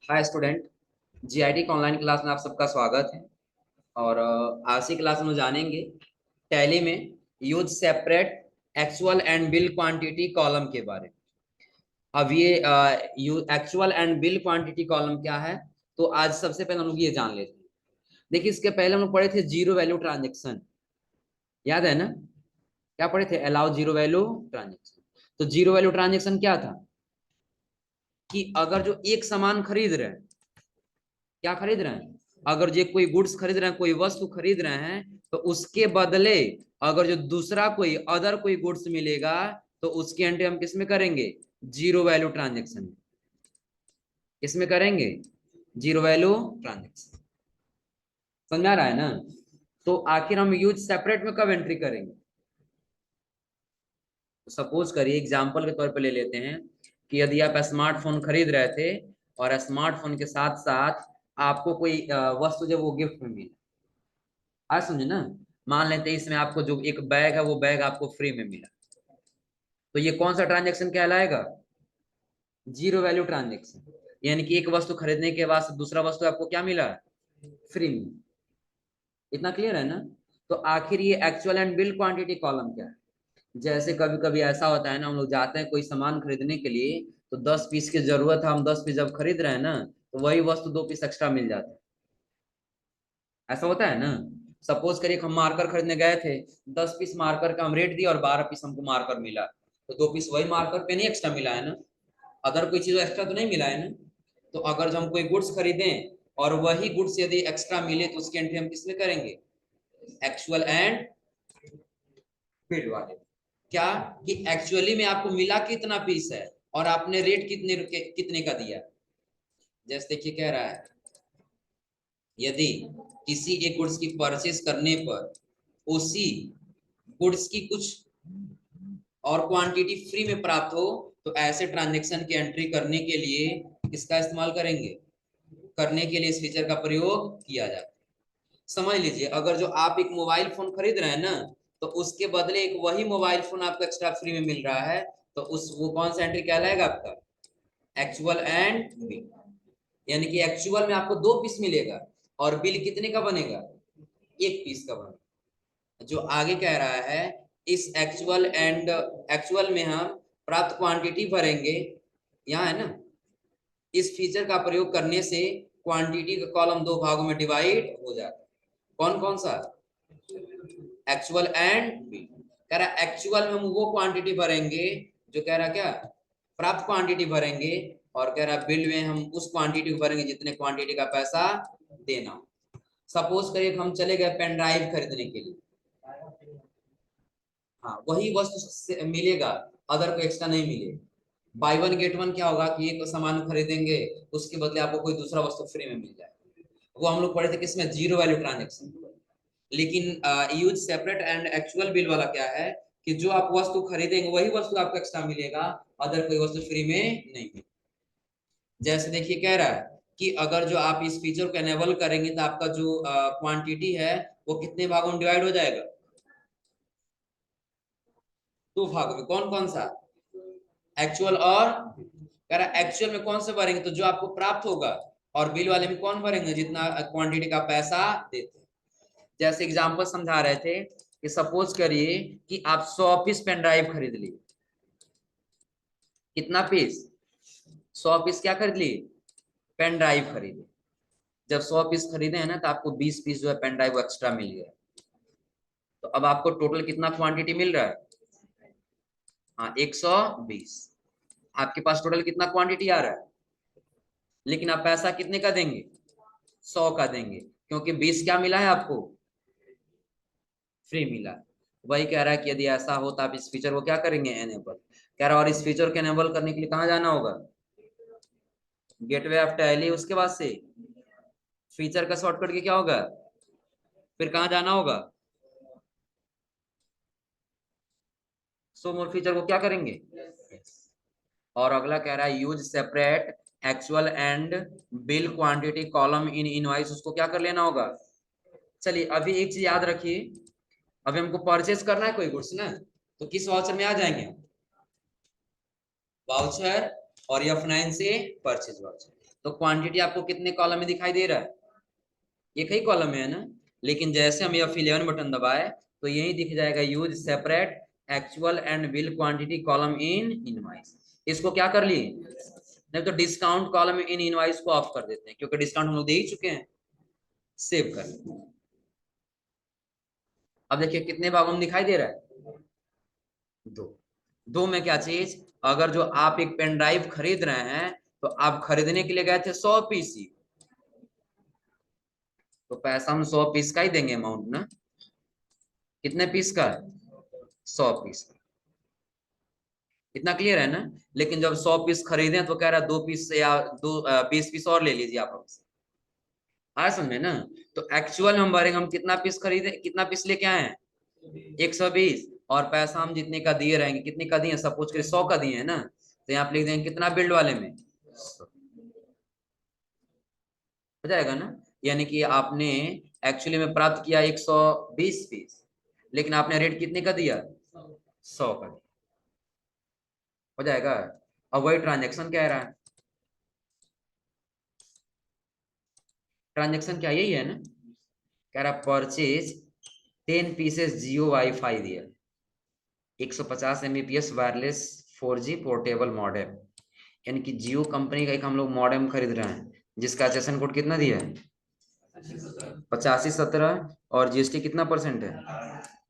Hi student. GIT की online class में आप सबका स्वागत है। और आज की क्लास में जानेंगे टैली में use separate actual and bill quantity column के बारे में। अब ये actual and bill quantity column क्या है, तो आज सबसे पहले हम लोग ये जान लेते हैं। देखिए, इसके पहले हम लोग पढ़े थे जीरो वैल्यू ट्रांजेक्शन, याद है ना? क्या पढ़े थे? Allow zero value transaction. तो जीरो वैल्यू ट्रांजेक्शन क्या था कि अगर जो एक सामान खरीद रहे हैं, क्या खरीद रहे हैं, अगर जो कोई गुड्स खरीद रहे हैं, कोई वस्तु खरीद रहे हैं, तो उसके बदले अगर जो दूसरा कोई अदर कोई गुड्स मिलेगा तो उसकी एंट्री हम किस में करेंगे? Zero value transaction. किसमें करेंगे? Zero value transaction. समझ आ रहा है ना? तो आखिर हम यूज सेपरेट में कब एंट्री करेंगे? तो सपोज करिए, एग्जांपल के तौर पे ले लेते हैं कि यदि आप स्मार्टफोन खरीद रहे थे और स्मार्टफोन के साथ साथ आपको कोई वस्तु जो वो गिफ्ट में मिली। आज समझे ना? मान लेते हैं इसमें आपको जो एक बैग है वो बैग आपको फ्री में मिला, तो ये कौन सा ट्रांजेक्शन कहलाएगा? Zero value transaction. यानी कि एक वस्तु खरीदने के बाद दूसरा वस्तु आपको क्या मिला? फ्री में। इतना क्लियर है ना? तो आखिर ये actual and bill quantity column क्या है? जैसे कभी कभी ऐसा होता है ना, हम लोग जाते हैं कोई सामान खरीदने के लिए, तो 10 पीस की जरूरत है, हम 10 पीस जब खरीद रहे हैं ना, तो वही वस्तु 2 पीस एक्स्ट्रा मिल जाता है। ऐसा होता है ना? सपोज करिए हम मार्कर खरीदने गए थे, 10 पीस मार्कर का हम रेट दिए और 12 पीस हमको मार्कर मिला, तो 2 पीस वही मार्कर पे नहीं एक्स्ट्रा मिला है ना? अदर कोई चीज एक्स्ट्रा तो नहीं मिला है ना? तो अगर जो हम कोई गुड्स खरीदें और वही गुड्स यदि एक्स्ट्रा मिले तो उसकी एंट्री हम किसमें करेंगे? एक्चुअल एंड बिल वाले। क्या कि एक्चुअली में आपको मिला कितना पीस है और आपने रेट कितने का दिया। जैसे देखिए कह रहा है, यदि किसी एक गुड्स की परचेज करने पर उसी गुड्स की कुछ और क्वांटिटी फ्री में प्राप्त हो, तो ऐसे ट्रांजेक्शन की एंट्री करने के लिए किसका इस्तेमाल करेंगे? करने के लिए इस फीचर का प्रयोग किया जाता है। समझ लीजिए, अगर जो आप एक मोबाइल फोन खरीद रहे हैं ना, तो उसके बदले एक वही मोबाइल फोन आपको एक्स्ट्रा फ्री में मिल रहा है, तो उस वो कौन सा एंट्री कहलाएगा आपका? Actual and bill. यानी कि एक्चुअल में आपको 2 पीस मिलेगा और बिल कितने का बनेगा? 1 पीस का बनेगा। जो आगे कह रहा है, इस एक्चुअल में हम प्राप्त क्वांटिटी भरेंगे। यहाँ है ना, इस फीचर का प्रयोग करने से क्वांटिटी का कॉलम 2 भागों में डिवाइड हो जाता है। कौन कौन सा? Actual and bill. कह रहा एक्चुअल में हम वो क्वांटिटी भरेंगे जो कह रहा क्या? प्राप्त क्वांटिटी भरेंगे। और कह रहा बिल में हम उस क्वांटिटी को भरेंगे जितने क्वांटिटी का पैसा देना हो। सपोज करिए हम चले गए पेन ड्राइव खरीदने के लिए। हाँ, वही वस्तु मिलेगा, अदर को एक्स्ट्रा नहीं मिलेगा। बाय वन गेट वन क्या होगा कि एक सामान खरीदेंगे, उसके बदले आपको कोई दूसरा वस्तु फ्री में मिल जाए। वो हम लोग पढ़े थे किसमें? Zero value transaction. लेकिन use separate and actual bill वाला क्या है कि जो आप वस्तु खरीदेंगे वही वस्तु आपको एक्स्ट्रा मिलेगा, अदर कोई वस्तु फ्री में नहीं मिलेगी। जैसे देखिए कह रहा है कि अगर जो आप इस फीचर को एनेबल करेंगे तो आपका जो क्वांटिटी है वो कितने भागों में डिवाइड हो जाएगा? 2 भागों में। कौन कौन सा? एक्चुअल और कह रहा एक्चुअल में कौन से भरेंगे? तो जो आपको प्राप्त होगा। और बिल वाले में कौन भरेंगे? जितना क्वांटिटी का पैसा देते हैं। जैसे एग्जांपल समझा रहे थे कि सपोज करिए कि आप 100 पीस पेन ड्राइव खरीद लिए। कितना पीस? 100 पीस क्या खरीद लिए? पेन ड्राइव खरीदे। जब 100 पीस खरीदे हैं ना, तो आपको 20 पीस जो है पेन ड्राइव एक्स्ट्रा मिल गया। तो अब आपको टोटल कितना क्वांटिटी मिल रहा है? हाँ, 120। आपके पास टोटल कितना क्वांटिटी आ रहा है? लेकिन आप पैसा कितने का देंगे? 100 का देंगे, क्योंकि 20 क्या मिला है आपको? फ्री मिला। वही कह रहा है कि यदि ऐसा हो तो आप इस फीचर को क्या करेंगे? एनेबल। कह रहा है और इस फीचर को एनेबल करने के लिए कहाँ जाना होगा? गेटवे ऑफ टैली, उसके बाद से फीचर का शॉर्टकट के क्या होगा? फिर कहाँ जाना होगा? सो मोर फीचर को क्या करेंगे? और अगला कह रहा है use separate actual and bill quantity column in invoice, उसको क्या कर लेना होगा? चलिए अभी एक चीज याद रखिए, अभी हमको परचेस करना है कोई गुड्स ना, तो किस वाउचर में आ जाएंगे हम? वाउचर और F9 से परचेज वाउचर। तो क्वांटिटी आपको कितने कॉलम में दिखाई दे रहा है? एक ही कॉलम में है ना। लेकिन जैसे हम F11 बटन दबाए तो यही दिख जाएगा, use separate actual and bill quantity column in invoice. इसको क्या कर लिए, नहीं तो डिस्काउंट कॉलम इन इनवाइस को ऑफ कर देते हैं, क्योंकि डिस्काउंट हम लोग दे ही चुके हैं। सेव कर लेते हैं। अब देखिए कितने भागों में दिखाई दे रहा है? दो। दो में क्या चीज, अगर जो आप एक पेन ड्राइव खरीद रहे हैं तो आप खरीदने के लिए गए थे 100 पीस ही, तो पैसा हम 100 पीस का ही देंगे अमाउंट ना। कितने पीस का? 100 पीस। इतना क्लियर है ना। लेकिन जब 100 पीस खरीदे तो कह रहा है 2 पीस या 20 पीस और ले लीजिए आप हमसे। आया समझे ना। तो एक्चुअल हम भरेंगे, हम कितना पीस खरीदे, कितना पीस लेके आए हैं? 120। और पैसा हम जितने का दिए रहेंगे, कितने का दिए, सपोज करिए 100 का दिए है ना, तो यहाँ पे लिख देंगे कितना, बिल्ड वाले में 100। हो जाएगा ना। यानी कि आपने एक्चुअली में प्राप्त किया 120 पीस, लेकिन आपने रेट कितने का दिया? 100 का दिया। हो जाएगा। अब वही ट्रांजेक्शन कह रहा है। ट्रांजेक्शन क्या यही है ना। कह रहा परचेज 10 पीसेस जियो वाईफाई दिया, 150 Mbps wireless 4G portable modem. यानी कि जियो कंपनी का एक हम लोग मॉडेम खरीद रहे हैं, जिसका सेशन कोड कितना दिया है? 8517। और जीएसटी कितना परसेंट है?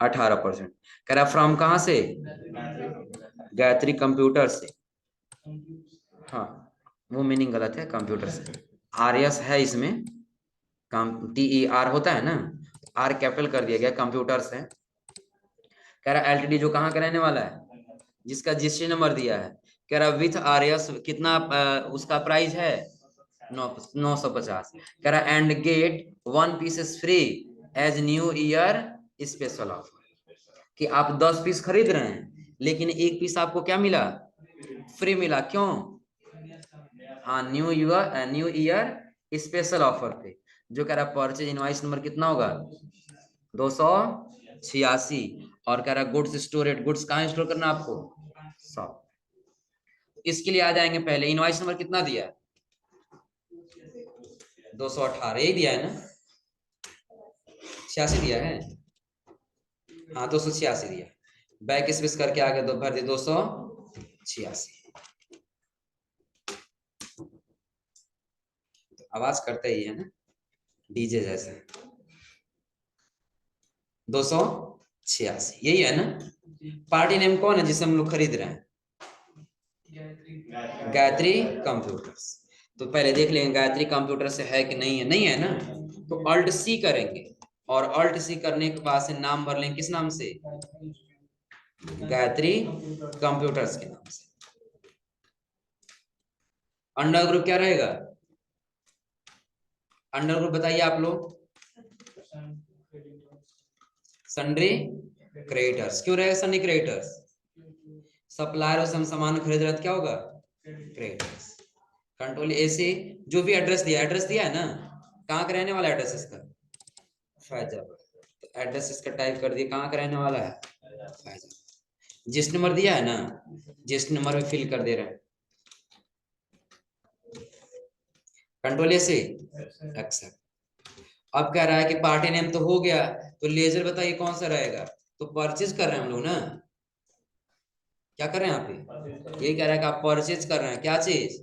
18%। कह रहा फ्रॉम कहाँ से? गायत्री कंप्यूटर से। हाँ, वो मीनिंग गलत है, कंप्यूटर से। आरएस है इसमें, TER होता है ना, आर कैपिटल कर दिया गया, कंप्यूटर से। कह रहा एलटीडी जो कहाँ का रहने वाला है, जिसका जीएसटी नंबर दिया है। कह रहा विथ आरएस कितना उसका प्राइस है? 950। कह रहा and get 1 pieces free as new year special offer. कि आप 10 पीस खरीद रहे हैं, लेकिन एक पीस आपको क्या मिला? फ्री मिला। क्यों? हाँ, न्यू ईयर स्पेशल ऑफर पे। जो कह रहा परचेज इनवाइस नंबर कितना होगा? 286। और कह रहा गुड्स स्टोरेज, गुड्स कहाँ स्टोर करना आपको? शॉप। इसके लिए आ जाएंगे, पहले इनवाइस नंबर कितना दिया है? 218 ही दिया है ना, 86 दिया है। हाँ, 286 दिया। बैक स्पेस करके आगे दो भर दिए 286। आवाज करते ही है ना, डीजे जैसे। 286 यही है ना। पार्टी नेम कौन है जिसे हम लोग खरीद रहे हैं? गायत्री कंप्यूटर्स। तो पहले देख लेंगे गायत्री कंप्यूटर से है कि नहीं है। नहीं है ना, तो अल्ट सी करेंगे, और अल्ट सी करने के बाद से नाम भर लेंगे, किस नाम से? गायत्री कंप्यूटर्स के नाम से। अंडर ग्रुप क्या रहेगा? अंडर ग्रुप बताइए आप लोग। Sundry creditors. क्यों रहेगा सन्ड्री क्रेडिटर्स? सप्लायर से हम सामान खरीद रहे हैं, क्या होगा? क्रेडिटर्स। कंट्रोल ए से जो भी एड्रेस दिया है ना, कहाँ का रहने वाला एड्रेस इसका? फैजाबाद। तो एड्रेस इसका टाइप कर दिया, कहाँ का रहने वाला है? फैजाबाद। जिस नंबर दिया है ना, जिस नंबर में फिल कर दे रहे हैं। कंट्रोल ए से एक्सेप्ट। अब कह रहा है कि पार्टी नेम तो हो गया, तो लेजर बताइए कौन सा रहेगा? तो परचेज कर रहे हैं हम लोग ना। क्या कर रहे हैं आप? ये कह रहा है कि आप परचेज कर रहे हैं क्या चीज?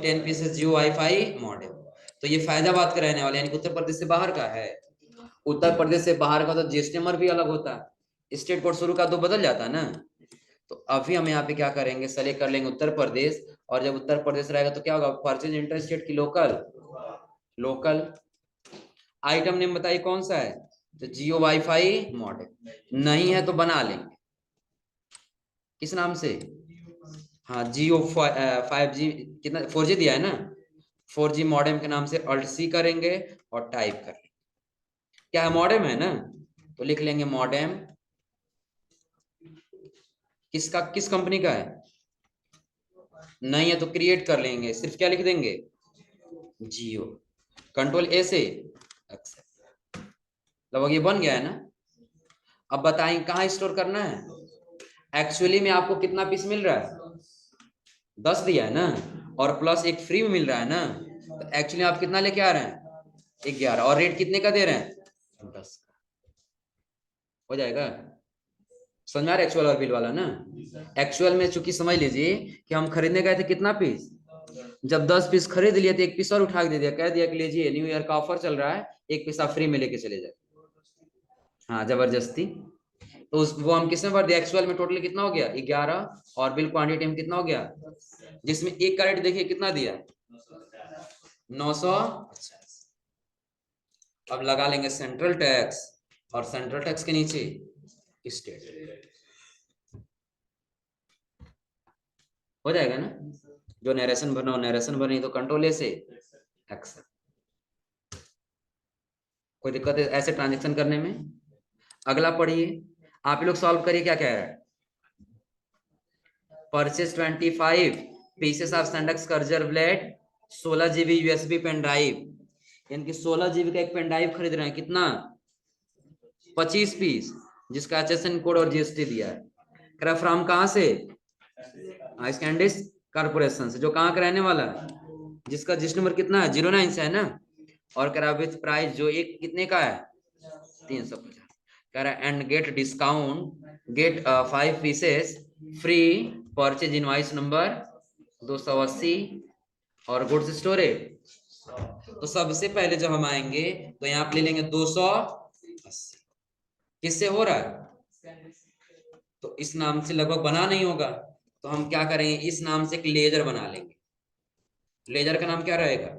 10 पीसेस जियो वाईफाई मॉडेम। तो ये फैजाबाद का रहने वाला, यानी उत्तर प्रदेश से बाहर का है। उत्तर प्रदेश से बाहर का तो जीएसटी नंबर भी अलग होता है, स्टेट कोड शुरू का तो बदल जाता है ना। तो अभी हम यहाँ पे क्या करेंगे, सेलेक्ट कर लेंगे उत्तर प्रदेश। और जब उत्तर प्रदेश रहेगा तो क्या होगा, परचेज इंटर स्टेट की लोकल। लोकल। आइटम नेम बताइए कौन सा है? तो जियो वाईफाई मॉडेम। नहीं है तो बना लेंगे, किस नाम से? हाँ, जियो 5G, कितना 4G दिया है ना, 4G मॉडेम के नाम से अल्ट सी करेंगे और टाइप कर लेंगे। क्या है? मॉडेम है ना, तो लिख लेंगे मॉडेम। किसका, किस कंपनी का है? नहीं है तो क्रिएट कर लेंगे, सिर्फ क्या लिख देंगे? जियो। कंट्रोल ए से एक्सेप्ट। लगभग ये बन गया है ना। अब बताएं कहाँ स्टोर करना है। एक्चुअली में आपको कितना पीस मिल रहा है? 10 दिया है ना, और प्लस एक फ्री में मिल रहा है ना, तो एक्चुअली आप कितना लेके आ रहे हैं 11, और रेट कितने का दे रहे हैं 10 का। हो जाएगा, समझ में आ रहा है एक्चुअल और बिल वाला ना। एक्चुअल में चूंकि समझ लीजिए कि हम खरीदने गए थे कितना पीस, जब 10 पीस खरीद लिए तो एक पीस और उठा के दे दिया, कह दिया कि लीजिए न्यू ईयर का ऑफर चल रहा है, एक पीस आप फ्री में लेके चले जाए। हाँ जबरदस्ती। तो वो हम किसमें भर दिया, एक्चुअल में टोटल कितना हो गया 11, और बिल क्वांटिटी में कितना हो गया, जिसमें एक का रेट देखिए कितना दिया 900। अब लगा लेंगे सेंट्रल टैक्स, और सेंट्रल टैक्स के नीचे स्टेट। हो जाएगा ना, जो नरेशन भरना हो नरेशन भरनी तो कंट्रोल ए से एक्सेप्ट। कोई दिक्कत है ऐसे ट्रांजेक्शन करने में। अगला पढ़िए, आप लोग सॉल्व करिए क्या कह रहा है। Purchase 25 pieces of SanDisk Cruzer blade 16 GB USB pen drive, यानी कि 16 GB का एक पेन ड्राइव खरीद रहे हैं, कितना 25 पीस, जिसका HSN कोड और GST दिया है। करा फ्रॉम कहां से, स्कैंडिस कारपोरेशन से, जो कहां का रहने वाला है, जिसका जिस नंबर कितना है 09 से है ना, और करा विथ प्राइस जो एक कितने का है 350। कह रहा and get discount, get 5 pieces free, purchase invoice number 280 और गुड्स स्टोरेज। तो सबसे पहले जब हम आएंगे तो यहाँ पे ले लेंगे 280, किससे हो रहा है, तो इस नाम से लगभग बना नहीं होगा, तो हम क्या करेंगे इस नाम से एक लेजर बना लेंगे। लेजर का नाम क्या रहेगा,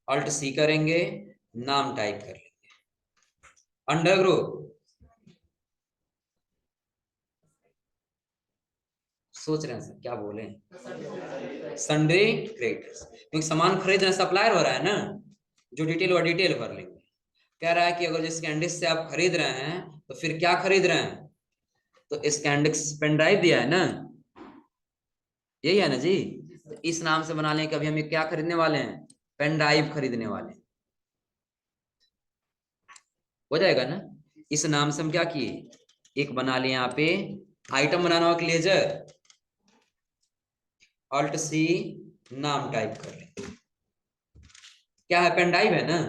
Alt+C करेंगे, नाम टाइप कर लेंगे अंडरग्रुप। सोच रहे हैं सर क्या बोले, सन्ड्री क्रेडिटर्स, क्योंकि सामान खरीद रहे हैं सप्लायर हो रहा है ना, जो डिटेल वो डिटेल भर लेंगे। कह रहा है कि अगर जिस कैंडिस से आप खरीद रहे हैं तो फिर क्या खरीद रहे हैं, तो इस कैंडिक्स पेन ड्राइव दिया है ना, यही है ना जी, तो इस नाम से बना लें कि अभी हम क्या खरीदने वाले हैं, पेन ड्राइव खरीदने वाले हैं। हो जाएगा ना, इस नाम से हम क्या किए एक बना लिए, यहाँ पे आइटम बनाना हो लेजर, Alt+C नाम टाइप कर लेंगे, क्या है पेन ड्राइव है ना,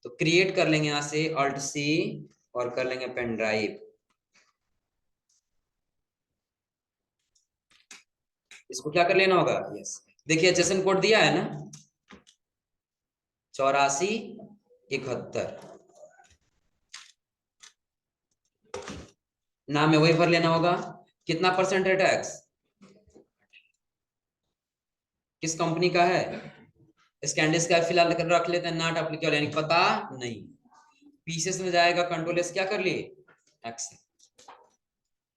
तो क्रिएट कर लेंगे यहाँ से Alt+C और कर लेंगे पेन ड्राइव। इसको क्या कर लेना होगा, यस देखिए HSN कोड दिया है ना 8471, नाम में वही भर लेना होगा। कितना परसेंट है टैक्स, किस कंपनी का है, स्कैंडिस का फिलहाल रख लेते हैं, नॉट एप्लीकेबल यानी पता नहीं। पीसेस में जाएगा कंट्रोल एस क्या कर लिए एक्स,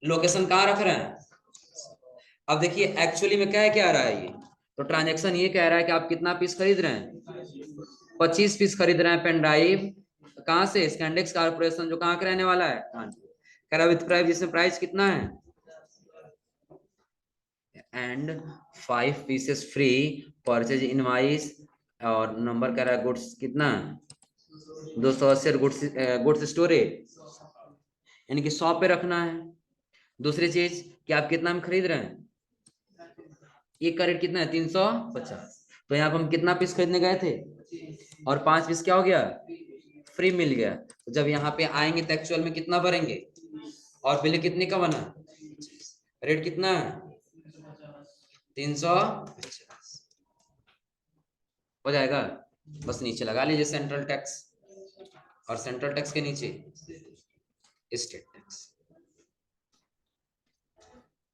लोकेशन कहां रख रहे हैं। अब देखिए एक्चुअली में क्या रहा है ये, तो ट्रांजेक्शन ये कह रहा है कि आप कितना पीस खरीद रहे हैं 25 पीस खरीद रहे हैं पेन ड्राइव, कहां से स्कैंडिक्स कारपोरेशन, जो कहां का रहने वाला है कह रहा विथ प्राइस, जिसमें प्राइस कितना है and 5 pieces free, purchase invoice और नंबर कह रहा है गुड्स कितना 280 गुड्स स्टोरेज, यानी कि 100 पे रखना है। दूसरी चीज कि आप कितना में खरीद रहे हैं, एक का रेट कितना है 350, तो यहाँ पर हम कितना पीस खरीदने गए थे और 5 पीस क्या हो गया फ्री मिल गया। तो जब यहाँ पे आएंगे तो एक्चुअल में कितना भरेंगे, और बिल कितने का बना, रेट कितना है 350, हो जाएगा। बस नीचे लगा लीजिए सेंट्रल टैक्स, और सेंट्रल टैक्स के नीचे स्टेट टैक्स,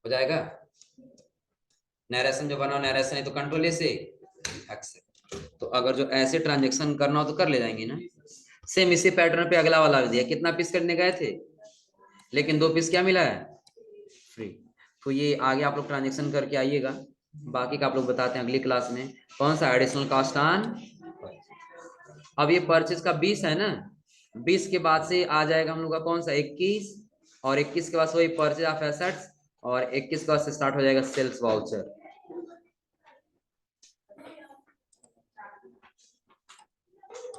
हो जाएगा। नरेशन जो बना नरेशन है तो कंट्रोल से एक्सेप्ट। तो अगर जो ऐसे ट्रांजेक्शन करना हो तो कर ले जाएंगे ना। सेम इसी पैटर्न पे अगला वाला भी दिया, कितना पीस करने गए थे लेकिन 2 पीस क्या मिला है फ्री। तो ये आगे आप लोग ट्रांजेक्शन करके आइएगा, बाकी का आप लोग बताते हैं अगली क्लास में। कौन सा एडिशनल कॉस्ट ऑन, अब ये परचेज का 20 है ना, 20 के बाद से आ जाएगा हम लोग का कौन सा 21, और 21 के बाद वही परचेज ऑफ एसेट्स, और 21 के बाद से स्टार्ट हो जाएगा सेल्स वाउचर।